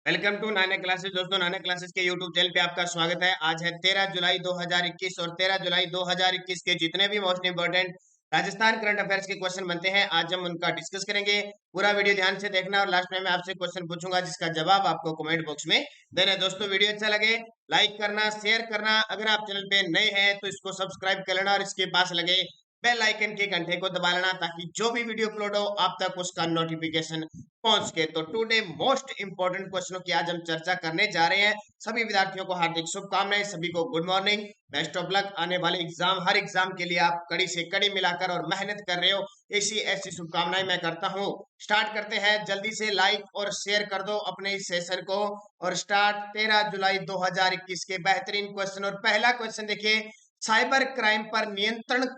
Welcome to Nana classes. दोस्तों, नाना classes के YouTube channel पे आपका स्वागत है। आज है 13 जुलाई 2021 और 13 जुलाई 2021 के जितने भी most important Rajasthan current affairs के क्वेश्चन बनते हैं, आज हम उनका डिस्कस करेंगे। पूरा वीडियो ध्यान से देखना और लास्ट में मैं आपसे क्वेश्चन पूछूंगा जिसका जवाब आपको कमेंट बॉक्स में देना है। दोस्तों, वीडियो अच्छा लगे लाइक करना, शेयर करना। अगर आप चैनल पे नए हैं तो इसको सब्सक्राइब कर लेना और इसके पास लगे बेल आइकन के घंटे को दबा लेना ताकि जो भी वीडियो अपलोड हो आप तक उसका नोटिफिकेशन पहुंच के। तो टुडे मोस्ट इंपोर्टेंट क्वेश्चनों की आज हम चर्चा करने जा रहे हैं। सभी विद्यार्थियों को हार्दिक शुभकामनाएं, सभी को good morning, best of luck. आने वाले एग्जाम, हर एग्जाम के लिए आप कड़ी से कड़ी मिलाकर और मेहनत कर रहे हो, ऐसी ऐसी शुभकामनाएं मैं करता हूं। स्टार्ट करते हैं, जल्दी से लाइक और शेयर कर दो अपने इस सेशन को। और स्टार्ट 13 जुलाई 2021 के बेहतरीन क्वेश्चन। और पहला क्वेश्चन देखिए, साइबर क्राइम पर नियंत्रण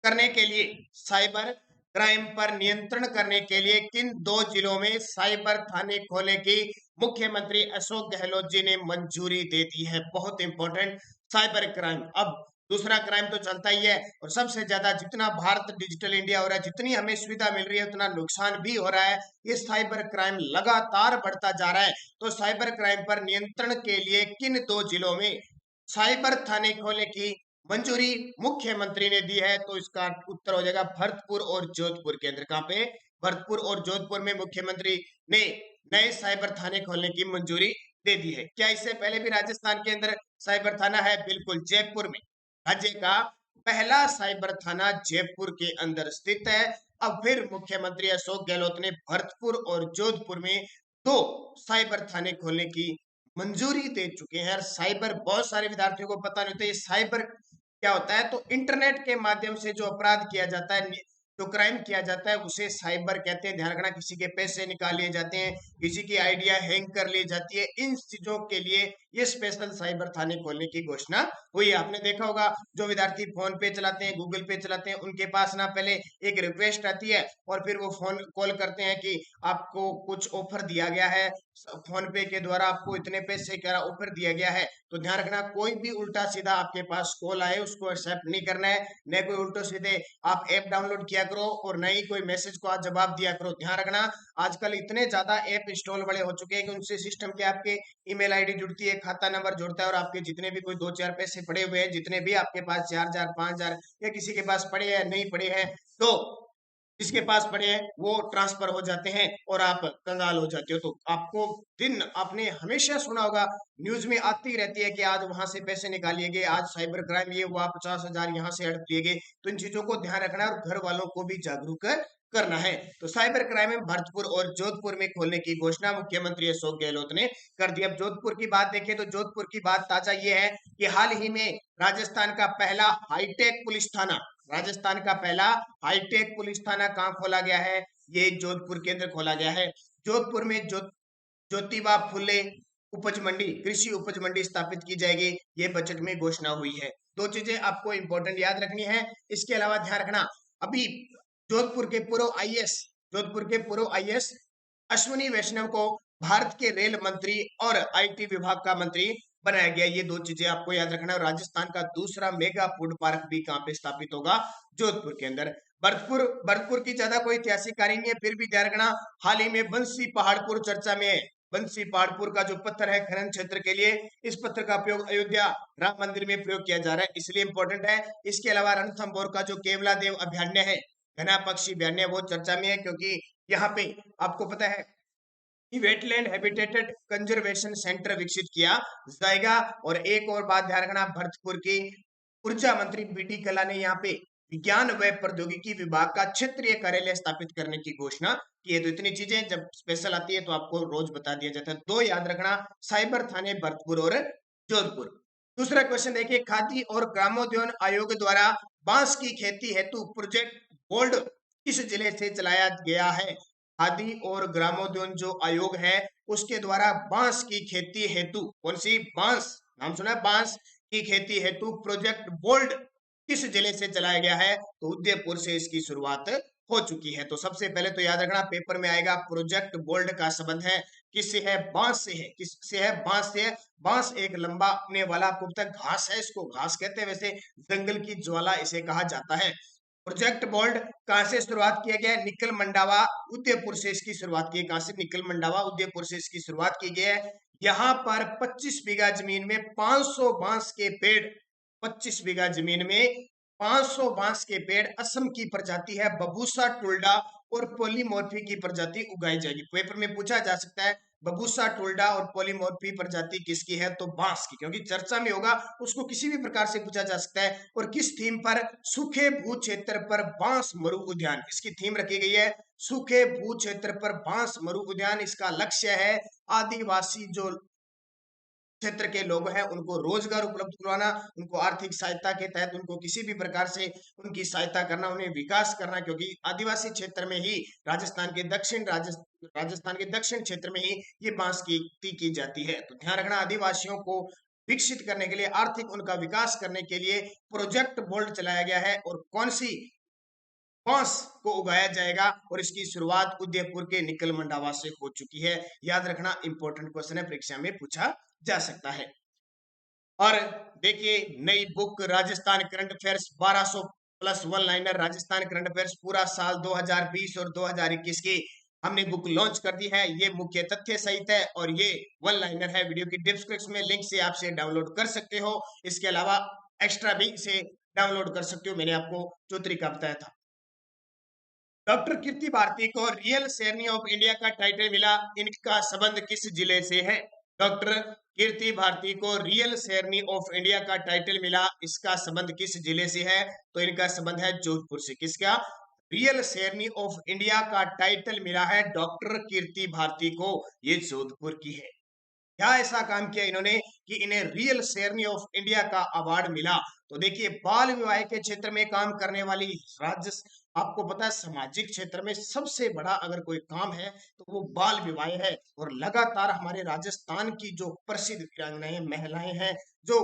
करने के लिए साइबर क्राइम पर नियंत्रण करने के लिए किन दो जिलों में साइबर थाने खोलने की मुख्यमंत्री अशोक गहलोत जी ने मंजूरी दे दी है। बहुत इंपॉर्टेंट, साइबर क्राइम। अब दूसरा क्राइम तो चलता ही है और सबसे ज्यादा जितना भारत डिजिटल इंडिया हो रहा है, जितनी हमें सुविधा मिल रही है उतना नुकसान भी हो रहा है। ये साइबर क्राइम लगातार बढ़ता जा रहा है। तो साइबर क्राइम पर नियंत्रण के लिए किन दो जिलों में साइबर थाने खोलने की मंजूरी मुख्यमंत्री ने दी है? तो इसका उत्तर हो जाएगा भरतपुर और जोधपुर के अंदर। कहां पे? भरतपुर और जोधपुर में मुख्यमंत्री ने नए साइबर थाने खोलने की मंजूरी दे दी है। क्या इससे पहले भी राजस्थान के अंदर साइबर थाना है? बिल्कुल, जयपुर में राज्य का पहला साइबर थाना जयपुर के अंदर स्थित है। अब फिर मुख्यमंत्री अशोक गहलोत ने भरतपुर और जोधपुर में दो साइबर थाने खोलने की मंजूरी दे चुके हैं। और साइबर, बहुत सारे विद्यार्थियों को पता नहीं होता ये साइबर क्या होता है। तो इंटरनेट के माध्यम से जो अपराध किया जाता है, जो क्राइम किया जाता है, उसे साइबर कहते हैं। ध्यान रखना, किसी के पैसे निकाल लिए जाते हैं, किसी की आइडिया हैंग कर ली जाती है, इन चीजों के लिए ये स्पेशल साइबर थाने खोलने की घोषणा हुई है। आपने देखा होगा जो विद्यार्थी फोन पे चलाते हैं, गूगल पे चलाते हैं, उनके पास ना पहले एक रिक्वेस्ट आती है और फिर वो फोन कॉल करते हैं कि आपको कुछ ऑफर दिया गया है, फोन पे के द्वारा आपको इतने पैसे का ऑफर दिया गया है। तो ध्यान रखना, कोई भी उल्टा सीधा आपके पास कॉल आए उसको एक्सेप्ट नहीं करना है। न कोई उल्टो सीधे आप ऐप डाउनलोड किया करो और न ही कोई मैसेज को आप जवाब दिया करो। ध्यान रखना, आजकल इतने ज्यादा ऐप इंस्टॉल बड़े हो चुके हैं कि उनसे सिस्टम के आपके ईमेल आईडी जुड़ती है, खाता नंबर जुड़ता है और आपके जितने भी कोई दो चार पैसे पड़े हुए हैं, जितने भी आपके पास 4,000 5,000 या किसी के पास पड़े हैं नहीं पड़े हैं, तो जिसके पास पड़े हैं वो ट्रांसफर हो जाते हैं और आप कंगाल हो जाते हो। तो आपको दिन, आपने हमेशा सुना होगा, न्यूज में आती रहती है कि आज वहां से पैसे निकालिए गए, आज साइबर क्राइम ये हुआ, 50,000 यहाँ से हड़प लिए गए। तो इन चीजों को ध्यान रखना है और घर वालों को भी जागरूक करना है। तो साइबर क्राइम में भरतपुर और जोधपुर में खोलने की घोषणा मुख्यमंत्री अशोक गहलोत ने कर दी। अब जोधपुर की बात देखें तो जोधपुर की बात ताजा ये है कि हाल ही में राजस्थान का पहला हाईटेक पुलिस थाना, राजस्थान का पहला हाईटेक पुलिस थाना कहाँ खोला गया है? ये जोधपुर के अंदर खोला गया है। जोधपुर में ज्योतिबा फुले उपज मंडी, कृषि उपज मंडी स्थापित की जाएगी, ये बजट में घोषणा हुई है। दो चीजें आपको इंपॉर्टेंट याद रखनी है। इसके अलावा ध्यान रखना, अभी जोधपुर के पूर्व आईएएस, जोधपुर के पूर्व आईएएस अश्विनी वैष्णव को भारत के रेल मंत्री और आईटी विभाग का मंत्री बनाया गया। ये दो चीजें आपको याद रखना है। राजस्थान का दूसरा मेगा फूड पार्क भी कहां पे स्थापित होगा? जोधपुर के अंदर। भरतपुर, भरतपुर की ज्यादा कोई ऐतिहासिक कार्य नहीं है, फिर भी ध्यान रखना, हाल ही में बंसी पहाड़पुर चर्चा में है। बंसी पहाड़पुर का जो पत्थर है खनन क्षेत्र के लिए, इस पत्थर का प्रयोग अयोध्या राम मंदिर में प्रयोग किया जा रहा है, इसलिए इंपॉर्टेंट है। इसके अलावा रणथंभौर का जो केवला देव अभ्यारण्य है, घना पक्षी अभ्यारण्य, वो चर्चा में है क्योंकि यहाँ पे आपको पता है वेटलैंड हैबिटेटेड कंजर्वेशन सेंटर विकसित किया जाएगा। और एक और बात ध्यान रखना, भरतपुर की ऊर्जा मंत्री बीडी कल्ला ने यहाँ पे विज्ञान व प्रौद्योगिकी विभाग का क्षेत्रीय कार्यालय स्थापित करने की घोषणा की है। तो इतनी चीजें जब स्पेशल आती है तो आपको रोज बता दिया जाता है। दो याद रखना, साइबर थाने भरतपुर और जोधपुर। दूसरा क्वेश्चन देखिए, खादी और ग्रामोद्योग आयोग द्वारा बांस की खेती हेतु प्रोजेक्ट गोल्ड किस जिले से चलाया गया है? खादी और ग्रामोद्योग जो आयोग है उसके द्वारा बांस की खेती हेतु, कौन सी? बांस, नाम सुना है, बांस की खेती हेतु प्रोजेक्ट बोल्ड किस जिले से चलाया गया है? तो उदयपुर से इसकी शुरुआत हो चुकी है। तो सबसे पहले तो याद रखना, पेपर में आएगा प्रोजेक्ट बोल्ड का संबंध है किससे है? बांस से है। किससे है? बांस से है। बांस एक लंबा अपने वाला, आपको पता है घास है, इसको घास कहते हैं, वैसे जंगल की ज्वाला इसे कहा जाता है। प्रोजेक्ट बोल्ड कहां से शुरुआत किया गया है? निकल मंडावा उदयपुर से इसकी शुरुआत की है। कहां से? निकल मंडावा उदयपुर से इसकी शुरुआत की गई है। यहां पर 25 बीघा जमीन में 500 बांस के पेड़, 25 बीघा जमीन में 500 बांस के पेड़, असम की प्रजाति है बबूसा टुल्डा और पॉलीमोर्फी की प्रजाति उगाई जाएगी। पेपर में पूछा जा सकता है बबूसा टुल्डा और पॉलीमोर्फी प्रजाति किसकी है? तो बांस की, क्योंकि चर्चा में होगा, उसको किसी भी प्रकार से पूछा जा सकता है। और किस थीम पर? सूखे भू क्षेत्र पर बांस मरु उद्यान, इसकी थीम रखी गई है सूखे भू क्षेत्र पर बांस मरु उद्यान। इसका लक्ष्य है आदिवासी जो क्षेत्र के लोग हैं उनको रोजगार उपलब्ध करवाना, उनको आर्थिक सहायता के तहत उनको किसी भी प्रकार से उनकी सहायता करना, उन्हें विकास करना, क्योंकि आदिवासी क्षेत्र में ही राजस्थान के दक्षिण क्षेत्र में ही ये बांस की खेती की जाती है। तो ध्यान रखना, आदिवासियों को विकसित करने के लिए, आर्थिक उनका विकास करने के लिए प्रोजेक्ट बोल्ड चलाया गया है। और कौन सी? बांस को उगाया जाएगा और इसकी शुरुआत उदयपुर के निकल मंडावा से हो चुकी है। याद रखना, इंपॉर्टेंट क्वेश्चन है, परीक्षा में पूछा जा सकता है। और देखिए नई book Rajasthan current affairs 1200 plus one liner Rajasthan current affairs पूरा साल 2020 और 2021 की हमने बुक लॉन्च कर दी है। ये मुख्य तथ्य सहित है और ये वन लाइनर है। वीडियो की डिस्क्रिप्शन में लिंक से आप इसे डाउनलोड कर सकते हो। इसके अलावा एक्स्ट्रा भी इसे डाउनलोड कर सकते हो, मैंने आपको जो तरीका बताया था। डॉक्टर कीर्ति भारती को रियल शेरनी ऑफ इंडिया का टाइटल मिला, इनका संबंध किस जिले से है? डॉक्टर कीर्ति भारती को रियल शेरनी ऑफ इंडिया का टाइटल मिला, इसका संबंध किस जिले से है? तो इनका संबंध है जोधपुर से। किसका? रियल शेरनी ऑफ इंडिया का टाइटल मिला है डॉक्टर कीर्ति भारती को, ये जोधपुर की है। क्या ऐसा काम किया इन्होंने कि इन्हें रियल शेरनी ऑफ इंडिया का अवार्ड मिला? तो देखिए, बाल विवाह के क्षेत्र में काम करने वाली राज्य, आपको पता है सामाजिक क्षेत्र में सबसे बड़ा अगर कोई काम है तो वो बाल विवाह है। और लगातार हमारे राजस्थान की जो प्रसिद्ध वीरांगनाएं, महिलाएं हैं, जो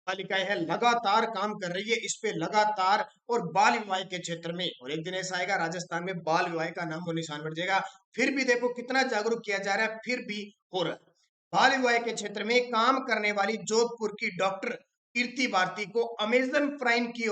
बालिकाएं हैं, लगातार काम कर रही है इस पे लगातार, और बाल विवाह के क्षेत्र में। और एक दिन ऐसा आएगा राजस्थान में बाल विवाह का नाम और निशान बढ़ जाएगा। फिर भी देखो कितना जागरूक किया जा रहा है, फिर भी हो रहा है। बाल विवाह के क्षेत्र में काम करने वाली जोधपुर की डॉक्टर कीर्ति भारती को अमेजन प्राइम की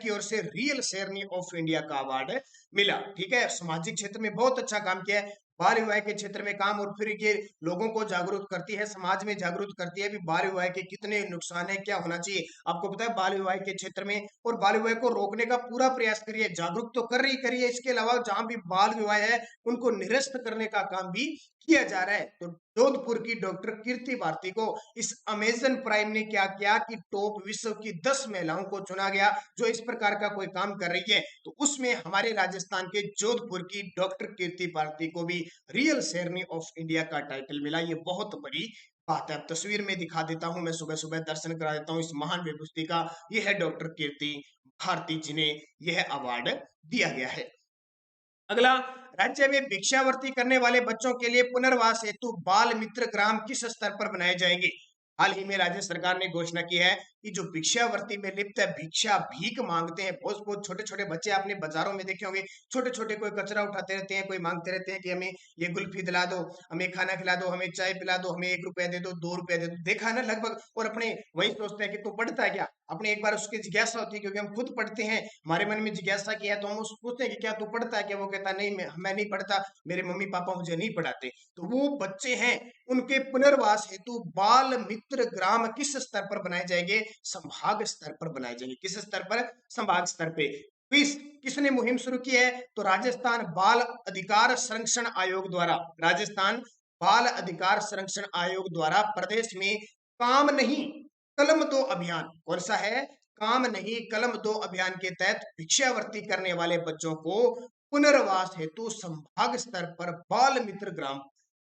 ओर से रियल शेरनी ऑफ इंडिया का अवार्ड मिला। ठीक है, सामाजिक क्षेत्र में बहुत अच्छा काम किया है, बाल विवाह के क्षेत्र में काम। और फिर ये लोगों को जागरूक करती है, समाज में जागरूक करती है भी बाल विवाह के कितने नुकसान है, क्या होना चाहिए। आपको पता है बाल विवाह के क्षेत्र में, और बाल विवाह को रोकने का पूरा प्रयास करिए, जागरूक तो कर रही करिए, इसके अलावा जहां भी बाल विवाह है उनको निरस्त करने का काम भी किया जा रहा है। तो जोधपुर की डॉक्टर कीर्ति भारती को इस अमेजन प्राइम ने क्या किया कि टॉप विश्व की 10 महिलाओं को चुना गया जो इस प्रकार का कोई काम कर रही है। तो उसमें हमारे राजस्थान के जोधपुर की डॉक्टर कीर्ति भारती को भी रियल शेरनी ऑफ इंडिया का टाइटल मिला। ये बहुत बड़ी बात है। तस्वीर में दिखा देता हूं, मैं सुबह सुबह दर्शन करा देता हूं इस महान विभूति का। यह है डॉक्टर कीर्ति भारती जिन्हें यह अवार्ड दिया गया है। अगला, राज्य में भिक्षावृत्ति करने वाले बच्चों के लिए पुनर्वास हेतु बाल मित्र ग्राम किस स्तर पर बनाए जाएंगे? हाल ही में राज्य सरकार ने घोषणा की है कि जो भिक्षावृत्ति में लिप्त है, भिक्षा भीख मांगते हैं, बहुत बहुत छोटे छोटे बच्चे आपने बाजारों में देखे होंगे, छोटे छोटे कोई कचरा उठाते रहते हैं, कोई मांगते रहते हैं कि हमें ये कुल्फी दिला दो, हमें खाना खिला दो, हमें चाय पिला दो, हमें 1 रुपया दे दो, 2 रुपया दे दो, देखा है ना लगभग। और अपने वही सोचते हैं कि तू पढ़ता है क्या? अपने एक बार उसकी जिज्ञासा होती है, क्योंकि हम खुद पढ़ते हैं, हमारे मन में जिज्ञासा किया तो हम उसको पूछते हैं कि क्या तू पढ़ता है क्या? वो कहता नहीं, मैं नहीं पढ़ता, मेरे मम्मी पापा मुझे नहीं पढ़ाते। तो वो बच्चे हैं, उनके पुनर्वास हेतु बाल मित्र ग्राम किस स्तर पर बनाए जाएंगे? संभाग स्तर पर बनाए जाएंगे। किस स्तर पर? संभाग स्तर पे। किसने मुहिम शुरू की है? तो राजस्थान बाल अधिकार संरक्षण आयोग द्वारा, राजस्थान बाल अधिकार संरक्षण आयोग द्वारा प्रदेश में काम नहीं कलम दो अभियान, कौन सा है? काम नहीं कलम दो अभियान के तहत भिक्षावृत्ति करने वाले बच्चों को पुनर्वास हेतु संभाग स्तर पर बाल मित्र ग्राम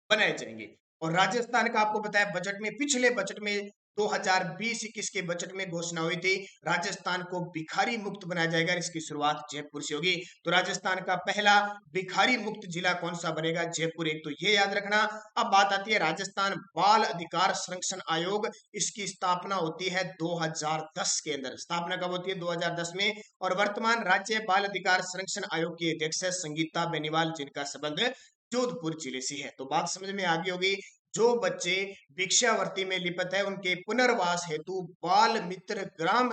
बनाए जाएंगे। और राजस्थान का आपको बताया बजट में, पिछले बजट में 2020-21 के बजट में घोषणा हुई थी, राजस्थान को भिखारी मुक्त बनाया जाएगा। इसकी शुरुआत जयपुर से होगी। तो राजस्थान का पहला भिखारी मुक्त जिला कौन सा बनेगा? जयपुर। एक तो ये याद रखना। अब बात आती है राजस्थान बाल अधिकार संरक्षण आयोग, इसकी स्थापना होती है 2010 के अंदर। स्थापना कब होती है? 2010 में। और वर्तमान राज्य बाल अधिकार संरक्षण आयोग की अध्यक्ष है संगीता बेनीवाल, जिनका संबंध जोधपुर जिले से है। तो बात समझ में आ गई होगी। जो बच्चे भिक्षावृत्ति में लिप्त है उनके पुनर्वास हेतु बाल मित्र ग्राम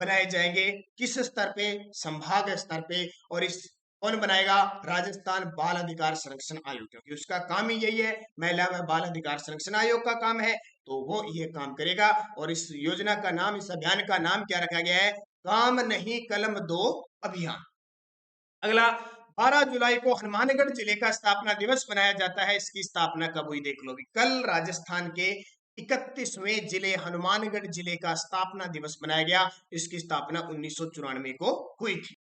बनाए जाएंगे किस स्तर पे? संभाग स्तर पे। और इस कौन बनाएगा? राजस्थान बाल अधिकार संरक्षण आयोग, क्योंकि उसका काम ही यही है, महिला व बाल अधिकार संरक्षण आयोग का काम है, तो वो ये काम करेगा। और इस योजना का नाम, इस अभियान का नाम क्या रखा गया है? काम नहीं कलम दो अभियान। अगला, 12 जुलाई को हनुमानगढ़ जिले का स्थापना दिवस मनाया जाता है। इसकी स्थापना कब हुई देख लो। कल राजस्थान के 31वें जिले हनुमानगढ़ जिले का स्थापना दिवस मनाया गया। इसकी स्थापना 1994 को हुई थी।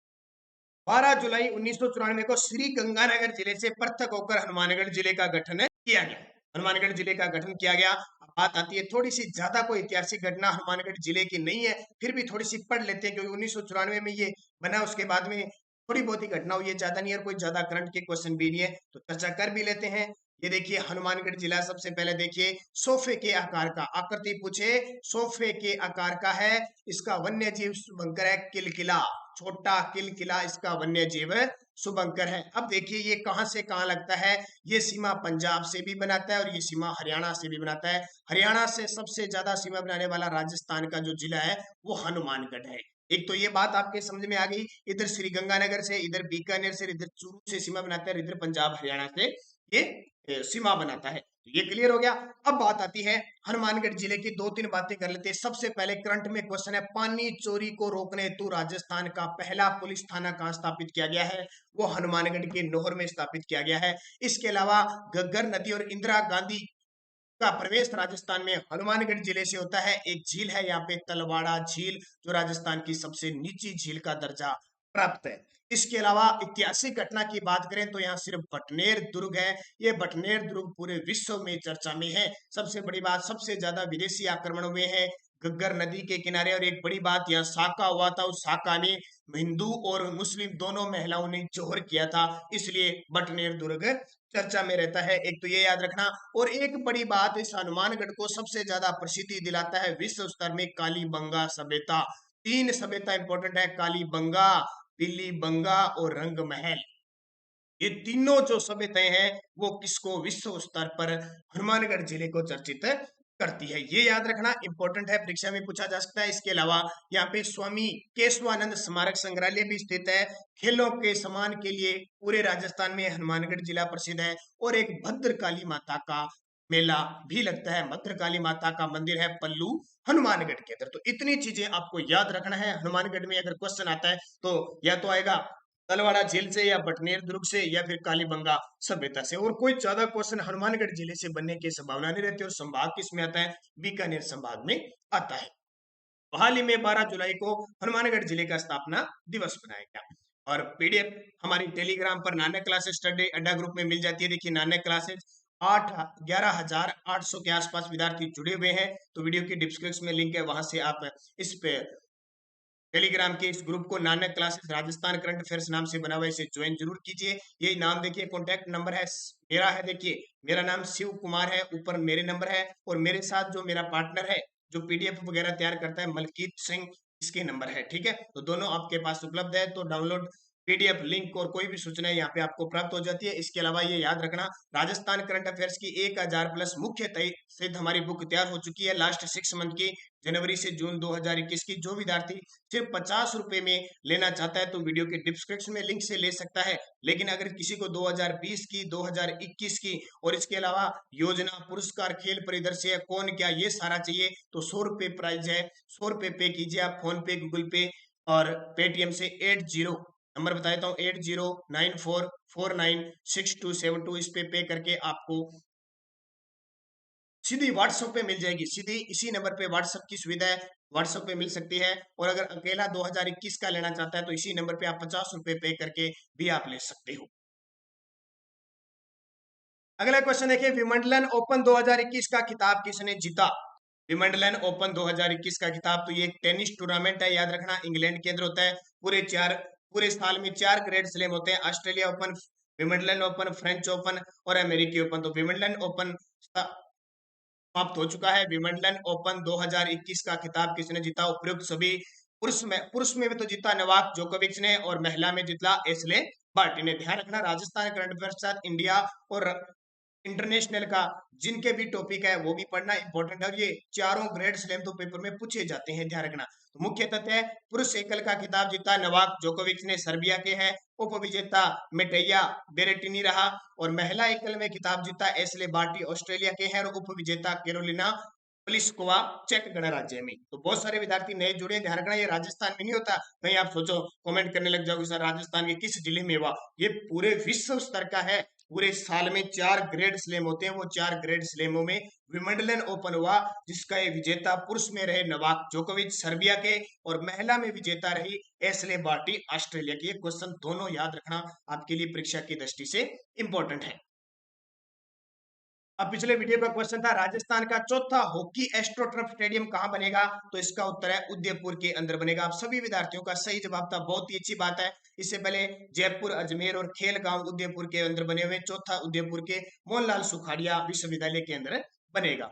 12 जुलाई 1994 को श्री गंगानगर जिले से पृथक होकर हनुमानगढ़ जिले का गठन किया गया। हनुमानगढ़ जिले का गठन किया गया। अब बात आती है, थोड़ी सी ज्यादा कोई ऐतिहासिक घटना हनुमानगढ़ जिले की नहीं है, फिर भी थोड़ी सी पढ़ लेते हैं, क्योंकि 1994 में ये बना, उसके बाद में थोड़ी बहुत ही घटना हुई है, ज्यादा नहीं है, कोई ज्यादा करंट के क्वेश्चन भी नहीं है, तो चर्चा कर भी लेते हैं। ये देखिए हनुमानगढ़ जिला, सबसे पहले देखिए सोफे के आकार का, आकृति पूछे सोफे के आकार का है। इसका वन्य जीव शुभंकर है किलकिला, छोटा किलकिला इसका वन्य जीव शुभंकर है। अब देखिए ये कहां से कहां लगता है? ये सीमा पंजाब से भी बनाता है और ये सीमा हरियाणा से भी बनाता है। हरियाणा से सबसे ज्यादा सीमा बनाने वाला राजस्थान का जो जिला है वो हनुमानगढ़ है। एक तो ये बात आपके समझ में आ गई, इधर श्री गंगानगर से, इधर बीकानेर से, इधर चूरू से सीमा बनाता है, इधर पंजाब हरियाणा से ये सीमा बनाता है। तो ये क्लियर हो गया। अब बात आती है हनुमानगढ़ जिले की, दो तीन बातें कर लेते हैं। सबसे पहले करंट में क्वेश्चन है, पानी चोरी को रोकने हेतु राजस्थान का पहला पुलिस थाना कहां स्थापित किया गया है? वो हनुमानगढ़ के नोहर में स्थापित किया गया है। इसके अलावा घग्गर नदी और इंदिरा गांधी का प्रवेश राजस्थान में हनुमानगढ़ जिले से होता है। एक झील है यहाँ पे तलवाड़ा झील, जो राजस्थान की सबसे निची झील का दर्जा प्राप्त है। इसके अलावा ऐतिहासिक घटना की बात करें तो यहाँ सिर्फ बटनेर दुर्ग है। ये बटनेर दुर्ग पूरे विश्व में चर्चा में है। सबसे बड़ी बात, सबसे ज्यादा विदेशी आक्रमण हुए हैं घग्गर नदी के किनारे। और एक बड़ी बात, यहाँ साका हुआ था, उस साका में हिंदू और मुस्लिम दोनों महिलाओं ने जोहर किया था, इसलिए बटनेर दुर्ग चर्चा में रहता है। एक तो ये याद रखना। और एक बड़ी बात, इस हनुमानगढ़ को सबसे ज्यादा प्रसिद्धि दिलाता है विश्व स्तर में कालीबंगा सभ्यता। तीन सभ्यता इंपॉर्टेंट है, कालीबंगा, बिल्लीबंगा और रंगमहल। ये तीनों जो सभ्यताएं हैं वो किसको विश्व स्तर पर हनुमानगढ़ जिले को चर्चित करती है। ये याद रखना इंपॉर्टेंट है, परीक्षा में पूछा जा सकता है। इसके अलावा यहाँ पे स्वामी केशवानंद स्मारक संग्रहालय भी स्थित है। खेलों के सम्मान के लिए पूरे राजस्थान में हनुमानगढ़ जिला प्रसिद्ध है। और एक भद्रकाली माता का मेला भी लगता है। भद्रकाली माता का मंदिर है पल्लू हनुमानगढ़ के अंदर। तो इतनी चीजें आपको याद रखना है। हनुमानगढ़ में अगर क्वेश्चन आता है तो या तो आएगा तलवाड़ा झील से, या बटनेर दुर्ग से, या फिर कालीबंगा सभ्यता से। और कोई ज्यादा क्वेश्चन हनुमानगढ़ जिले से बनने की संभावना नहीं रहती। और संभाग किस में आता है? बीकानेर संभाग में आता है। हाल ही में 12 जुलाई को हनुमानगढ़ जिले का स्थापना दिवस मनाया गया। और पीडीएफ हमारी टेलीग्राम पर नानक क्लासेस स्टडी अड्डा ग्रुप में मिल जाती है। देखिए नानक क्लासेस 11,800 के आसपास विद्यार्थी जुड़े हुए हैं। तो वीडियो की डिस्क्रिप्शन में लिंक है, वहां से आप इस पे टेलीग्राम के इस ग्रुप को Nanak classes Rajasthan current affairs नाम से बना हुआ है, इसे ज्वाइन जरूर कीजिए। ये नाम देखिए, कॉन्टैक्ट नंबर है मेरा है, देखिए मेरा नाम शिव कुमार है, ऊपर मेरे नंबर है। और मेरे साथ जो मेरा पार्टनर है जो पीडीएफ वगैरह तैयार करता है, मलकीत सिंह, इसके नंबर है, ठीक है। तो दोनों आपके पास उपलब्ध है। तो डाउनलोड पीडीएफ लिंक और कोई भी सूचना यहाँ पे आपको प्राप्त हो जाती है। इसके अलावा ये याद रखना, राजस्थान करंट अफेयर्स की 1000 प्लस मुख्य सिद्ध हमारी बुक तैयार हो चुकी है लास्ट 6 मंथ की, जनवरी से जून 2021 की। जो विद्यार्थी सिर्फ 50 रुपए में लेना चाहता है तो वीडियो के डिस्क्रिप्शन में लिंक से ले सकता है। लेकिन अगर किसी को 2020 की, 2021 की और इसके अलावा योजना, पुरस्कार, खेल परिदृश्य, कौन क्या, ये सारा चाहिए तो 100 रुपए प्राइस है। 100 रुपए पे कीजिए आप फोन पे, गूगल पे और पेटीएम से। 80 नंबर बता देता हूँ, 8094496272, इस पे करके आपको सीधी व्हाट्सएप पे मिल जाएगी। सीधी इसी नंबर पे व्हाट्सएप की सुविधा है, व्हाट्सएप पे मिल सकती है। और अगर अकेला 2021 का लेना चाहता है तो इसी नंबर पे आप 50 रुपए पे करके भी आप ले सकते हो। अगला क्वेश्चन देखिए, विंबलडन ओपन 2021 का खिताब किसने जीता? विंबलडन ओपन 2021 का खिताब, तो ये एक टेनिस टूर्नामेंट है, याद रखना इंग्लैंड के अंदर होता है। पूरे साल में 4 ग्रैंड स्लैम होते हैं, Australia open, Wimbledon open, French open और अमेरिकी ओपन। तो विंबलडन ओपन समाप्त हो चुका है। विंबलडन ओपन 2021 का खिताब किसने जीता? उपयुक्त सभी पुरुष में भी तो जीता नोवाक जोकोविच ने, और महिला में जीता एशले बार्टी ने। ध्यान रखना, राजस्थान करंट अफेयर्स के साथ इंडिया और इंटरनेशनल का, जिनके भी टॉपिक है वो भी पढ़ना इंपॉर्टेंट है। ये चारों ग्रेड स्लैम तो पेपर में पूछे जाते हैं, ध्यान रखना। तो मुख्य तथ्य है, पुरुष एकल का खिताब जीता नोवाक जोकोविच ने, सर्बिया के हैं। उप विजेता मेटेया बेरेटिनी रहा। और महिला एकल में खिताब जीता एशले बार्टी ऑस्ट्रेलिया के हैं, और उप विजेता कैरोलिना प्लिस्कोवा चेक गणराज्य में। तो बहुत सारे विद्यार्थी नए जुड़े, ध्यान रखना ये राजस्थान में नहीं होता। कहीं आप सोचो कमेंट करने लग जाओगे सर राजस्थान के किस जिले में हुआ, ये पूरे विश्व स्तर का है। पूरे साल में 4 ग्रेड स्लैम होते हैं, वो 4 ग्रेड स्लैमों में विंबलडन ओपन हुआ, जिसका ये विजेता पुरुष में रहे नोवाक जोकोविच सर्बिया के, और महिला में विजेता रही एशले बार्टी ऑस्ट्रेलिया की। ये क्वेश्चन दोनों याद रखना, आपके लिए परीक्षा की दृष्टि से इंपॉर्टेंट है। अब पिछले वीडियो का क्वेश्चन था राजस्थान का चौथा हॉकी एस्ट्रोटर्फ स्टेडियम कहां बनेगा, तो इसका उत्तर है उदयपुर के अंदर बनेगा। आप सभी विद्यार्थियों का सही जवाब था, बहुत ही अच्छी बात है। इससे पहले जयपुर, अजमेर और खेलगांव उदयपुर के अंदर बने हुए, चौथा उदयपुर के मोहनलाल सुखाड़िया विश्वविद्यालय के अंदर बनेगा।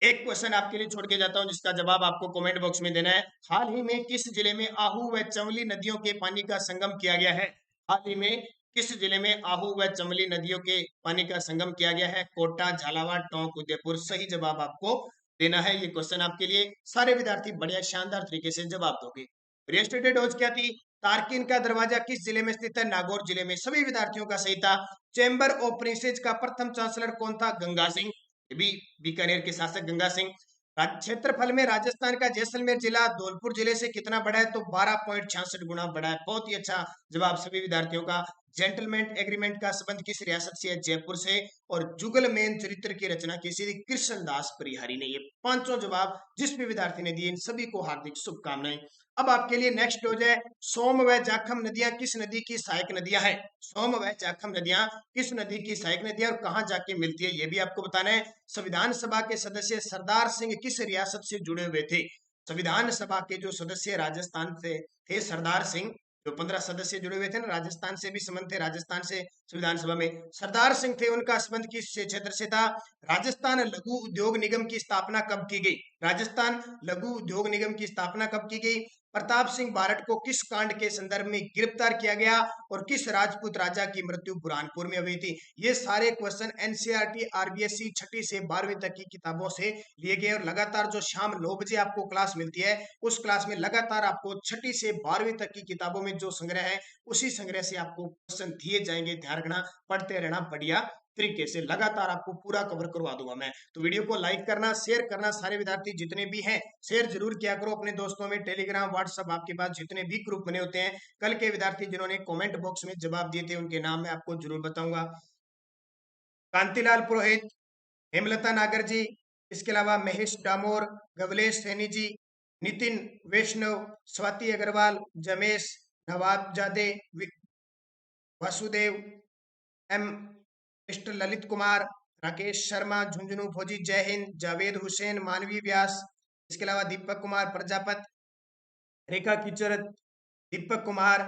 एक क्वेश्चन आपके लिए छोड़ के जाता हूं, जिसका जवाब आपको कमेंट बॉक्स में देना है। हाल ही में किस जिले में आहू व चमली नदियों के पानी का संगम किया गया है? हाल ही में किस जिले में आहू व चमली नदियों के पानी का संगम किया गया है? कोटा, झालावाड़, टोंक, उदयपुर। सही जवाब आपको देना है। ये क्वेश्चन आपके लिए सारे विद्यार्थी बढ़िया शानदार तरीके से जवाब दोगे। यस्टरडे डोज क्या थी? तारकिन का दरवाजा किस जिले में स्थित है? नागौर जिले में। सभी विद्यार्थियों का सही था। चैम्बर ऑफ प्रिंसेस का प्रथम चांसलर कौन था? गंगा सिंह। ये भी बीकानेर के शासक गंगा सिंह। क्षेत्रफल में राजस्थान का जैसलमेर जिला धौलपुर जिले से कितना बड़ा है? तो 12.66 गुना बड़ा है। बहुत ही अच्छा जवाब सभी विद्यार्थियों का। जेंटलमैन एग्रीमेंट का संबंध किस रियासत से है? जयपुर से। और जुगलमेन चरित्र की रचना किसी ने? कृष्णदास परिहारी ने। ये पांचों जवाब जिस भी विद्यार्थी ने दिए, इन सभी को हार्दिक शुभकामनाएं। अब आपके लिए नेक्स्ट हो जाए, सोम व जाखम नदियां किस नदी की सहायक नदियां हैं? सोम व जाखम नदियां किस नदी की सहायक नदियां और कहां जाके मिलती है, ये भी आपको बताना है। संविधान सभा के सदस्य सरदार सिंह किस रियासत से जुड़े हुए थे? संविधान सभा के जो सदस्य राजस्थान से थे, सरदार सिंह, जो 15 सदस्य जुड़े हुए थे ना, राजस्थान से भी संबंध थे, राजस्थान से संविधान सभा में सरदार सिंह थे। उनका संबंध किस क्षेत्र से था? राजस्थान लघु उद्योग निगम की स्थापना कब की गई? राजस्थान लघु उद्योग निगम की स्थापना कब की गई? प्रताप सिंह बारठ को किस कांड के संदर्भ में गिरफ्तार किया गया? और किस राजपूत राजा की मृत्यु बुरहानपुर में हुई थी? ये सारे क्वेश्चन एनसीईआरटी आरबीएसई छठी से 12वीं तक की किताबों से लिए गए। और लगातार जो शाम 9 बजे आपको क्लास मिलती है, उस क्लास में लगातार आपको छठी से 12वीं तक की किताबों में जो संग्रह है, उसी संग्रह से आपको क्वेश्चन दिए जाएंगे। ध्यान रखना, पढ़ते रहना बढ़िया तरीके से, लगातार आपको पूरा कवर करवा दूंगा मैं। तो वीडियो को लाइक करना, शेयर करना, सारे विद्यार्थी जितने भी हैं शेयर जरूर किया करो अपने दोस्तों में। टेलीग्राम, व्हाट्सएप, आपके पास जितने भी ग्रुप बने होते हैं, कल के विद्यार्थी जिन्होंने कमेंट बॉक्स में जवाब दिए थे उनके नाम मैं आपको जरूर बताऊंगा। कांतिलाल पुरोहित, हेमलता नागर जी, इसके अलावा महेश डामोर, गवलेश सैनी जी, नितिन वैष्णव, स्वाति अग्रवाल, जमेश नवाबजादे, वासुदेव एम, मिस्टर ललित कुमार, राकेश शर्मा, झुंझुनू फौजी, जय हिंद, जावेद हुसैन, मानवी व्यास, इसके अलावा दीपक कुमार प्रजापत, रेखा कीचरत, दीपक कुमार,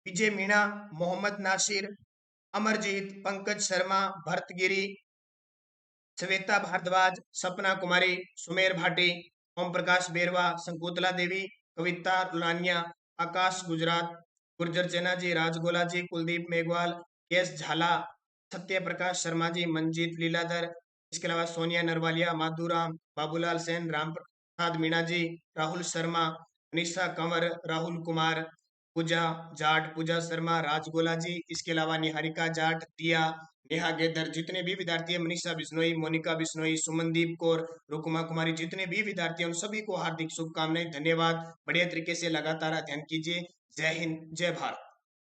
विजय मीणा, मोहम्मद नासिर, अमरजीत, पंकज शर्मा, भरत गिरी, श्वेता भारद्वाज, सपना कुमारी, सुमेर भाटी, ओम प्रकाश बेरवा, संकुतला देवी, कविता लुलानिया, आकाश गुजरात, गुर्जर चेना जी, राजगोला जी, कुलदीप मेघवाल, केएस झाला, सत्य प्रकाश शर्मा जी, मंजीत लीलाधर, इसके अलावा सोनिया नरवालिया, माधुराम, बाबूलाल सेन, राम प्रसाद मीणा जी, राहुल शर्मा, अनिशा कंवर, राहुल कुमार, पूजा जाट, पूजा शर्मा, राजगोला जी, इसके अलावा निहारिका जाट, दिया, नेहा गेदर, जितने भी विद्यार्थी हैं, मनीषा बिश्नोई, मोनिका बिश्नोई, सुमनदीप कौर, रुकुमा कुमारी, जितने भी विद्यार्थी हैं उन सभी को हार्दिक शुभकामनाएं। धन्यवाद। बढ़िया तरीके से लगातार अध्ययन कीजिए। जय हिंद, जय भारत।